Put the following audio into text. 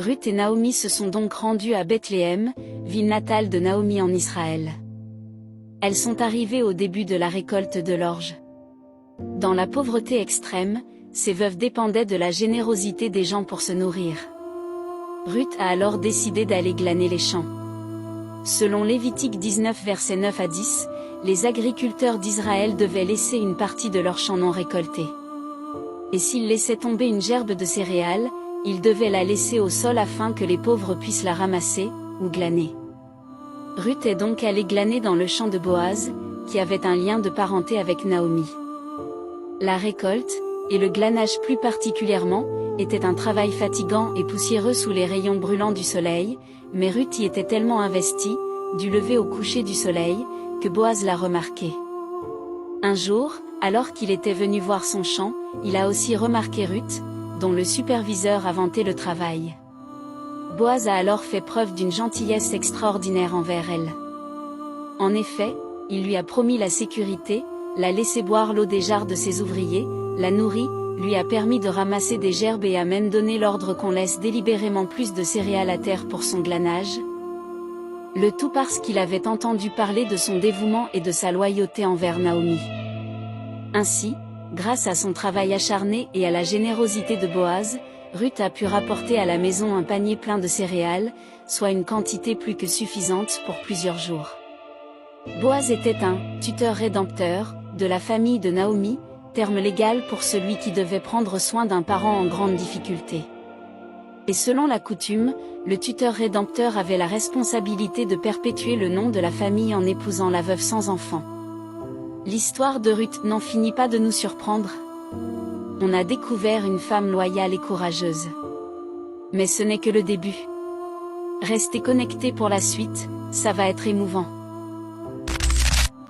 Ruth et Naomi se sont donc rendues à Bethléem, ville natale de Naomi en Israël. Elles sont arrivées au début de la récolte de l'orge. Dans la pauvreté extrême, ces veuves dépendaient de la générosité des gens pour se nourrir. Ruth a alors décidé d'aller glaner les champs. Selon Lévitique 19 versets 9 à 10, les agriculteurs d'Israël devaient laisser une partie de leurs champs non récoltés. Et s'ils laissaient tomber une gerbe de céréales, ils devaient la laisser au sol afin que les pauvres puissent la ramasser, ou glaner. Ruth est donc allée glaner dans le champ de Boaz, qui avait un lien de parenté avec Naomi. La récolte, et le glanage plus particulièrement, était un travail fatigant et poussiéreux sous les rayons brûlants du soleil, mais Ruth y était tellement investie, du lever au coucher du soleil, que Boaz l'a remarqué. Un jour, alors qu'il était venu voir son champ, il a aussi remarqué Ruth, dont le superviseur a vanté le travail. Boaz a alors fait preuve d'une gentillesse extraordinaire envers elle. En effet, il lui a promis la sécurité, l'a laissé boire l'eau des jarres de ses ouvriers, l'a nourri, lui a permis de ramasser des gerbes et a même donné l'ordre qu'on laisse délibérément plus de céréales à terre pour son glanage. Le tout parce qu'il avait entendu parler de son dévouement et de sa loyauté envers Naomi. Ainsi, grâce à son travail acharné et à la générosité de Boaz, Ruth a pu rapporter à la maison un panier plein de céréales, soit une quantité plus que suffisante pour plusieurs jours. Boaz était un « tuteur rédempteur » de la famille de Naomi, terme légal pour celui qui devait prendre soin d'un parent en grande difficulté. Et selon la coutume, le tuteur rédempteur avait la responsabilité de perpétuer le nom de la famille en épousant la veuve sans enfant. L'histoire de Ruth n'en finit pas de nous surprendre. On a découvert une femme loyale et courageuse. Mais ce n'est que le début. Restez connectés pour la suite, ça va être émouvant.